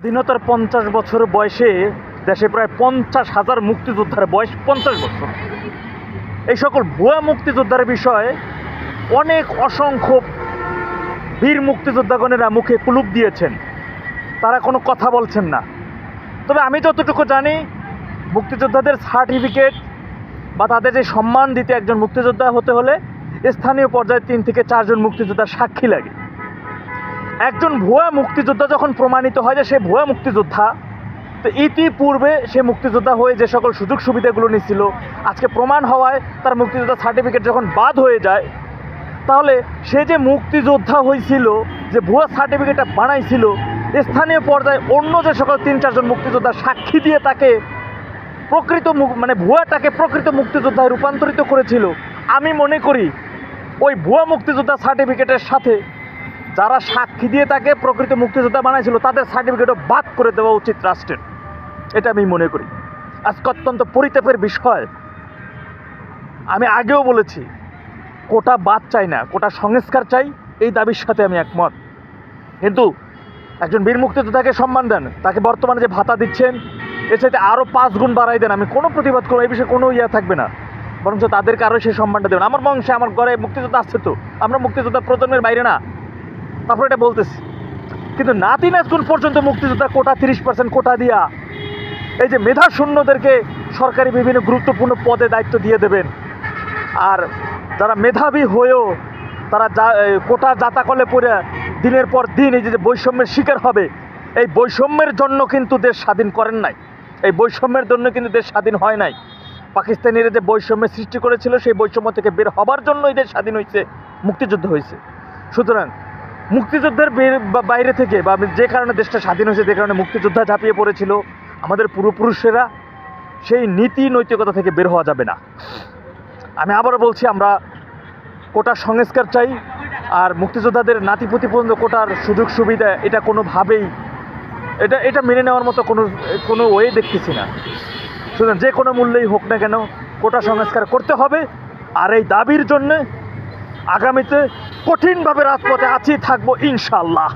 স্বাধীনতার 50 বছর বয়সে দেশে প্রায় 50,000 মুক্তিযোদ্ধার বয়স 50 বছর। এই সকল ভুয়া মুক্তিযোদ্ধার বিষয়ে অনেক অসংখ্য বীর মুক্তিযোদ্ধাগণেরা মুখে কুলুপ দিয়েছেন, তারা কোনো কথা বলছেন না। তবে আমি যতটুকু জানি, মুক্তিযোদ্ধাদের সার্টিফিকেট বা তাদের যে সম্মান দিতে একজন মুক্তিযোদ্ধা হতে হলে স্থানীয় পর্যায়ে 3 থেকে 4 জন মুক্তিযোদ্ধার সাক্ষী লাগে। একজন ভুয়া মুক্তিযোদ্ধা যখন প্রমাণিত হয় যে সে ভুয়া মুক্তিযোদ্ধা, তো ইতিপূর্বে সে মুক্তিযোদ্ধা হয়ে যে সকল সুযোগ সুবিধাগুলো নিচ্ছিল, আজকে প্রমাণ হওয়ায় তার মুক্তিযোদ্ধা সার্টিফিকেট যখন বাদ হয়ে যায়, তাহলে সে যে মুক্তিযোদ্ধা হয়েছিল, যে ভুয়া সার্টিফিকেটটা বানাইছিল, স্থানীয় পর্যায়ে অন্য যে সকল 3-4 জন মুক্তিযোদ্ধা সাক্ষী দিয়ে তাকে প্রকৃত ভুয়াটাকে প্রকৃত মুক্তিযোদ্ধায় রূপান্তরিত করেছিল। আমি মনে করি ওই ভুয়া মুক্তিযোদ্ধা সার্টিফিকেটের সাথে যারা সাক্ষী দিয়ে তাকে প্রকৃত মুক্তিযোদ্ধা বানাইছিল তাদের সার্টিফিকেটও বাদ করে দেওয়া উচিত রাষ্ট্রের, এটা আমি মনে করি। আজকে অত্যন্ত পরিতাপের বিষয়, আমি আগেও বলেছি, কোটা বাদ চাই না, কোটা সংস্কার চাই, এই দাবির সাথে আমি একমত। কিন্তু একজন বীর মুক্তিযোদ্ধাকে সম্মান দেন, তাকে বর্তমানে যে ভাতা দিচ্ছেন এর সাথে আরও 5 গুণ বাড়াই দেন, আমি কোনো প্রতিবাদ করবো, এই বিষয়ে কোনো থাকবে না, বরঞ্চ তাদেরকে আরও সেই সম্মানটা দেবেন। আমার বংশে, আমার ঘরে মুক্তিযোদ্ধা আসছে, তো আমরা মুক্তিযোদ্ধা প্রজন্মের বাইরে না, তারপর এটা বলতেছি। কিন্তু নাতি নাতকুন পর্যন্ত মুক্তিযোদ্ধা কোটা 30% কোটা দিয়া এই যে মেধা শূন্যদেরকে সরকারি বিভিন্ন গুরুত্বপূর্ণ পদে দায়িত্ব দিয়ে দেবেন, আর যারা মেধাবী হয়েও তারা কোটা জাতাকলে পড়ে দিনের পর দিন এই যে বৈষম্যের শিকার হবে, এই বৈষম্যের জন্য কিন্তু দেশ স্বাধীন করেন নাই, এই বৈষম্যের জন্য কিন্তু দেশ স্বাধীন হয় নাই। পাকিস্তানিরা যে বৈষম্যের সৃষ্টি করেছিল, সেই বৈষম্য থেকে বের হবার জন্য এই দেশ স্বাধীন হয়েছে, মুক্তিযুদ্ধ হয়েছে। সুতরাং মুক্তিযুদ্ধের বাইরে থেকে বা যে কারণে দেশটা স্বাধীন হয়েছে, যে কারণে মুক্তিযোদ্ধা ঝাঁপিয়ে পড়েছিল আমাদের পূর্বপুরুষেরা, সেই নীতি নৈতিকতা থেকে বের হওয়া যাবে না। আমি আবারও বলছি, আমরা কোটার সংস্কার চাই, আর মুক্তিযোদ্ধাদের নাতিপুতি পর্যন্ত কোটার সুযোগ সুবিধা এটা কোনোভাবেই এটা মেনে নেওয়ার মতো কোনো ওয়ে দেখতেছি না। সুতরাং যে কোনো মূল্যেই হোক না কেন কোটা সংস্কার করতে হবে, আর এই দাবির জন্যে আগামীতে কঠিনভাবে রাজপথে আছি, থাকবো ইনশাআল্লাহ।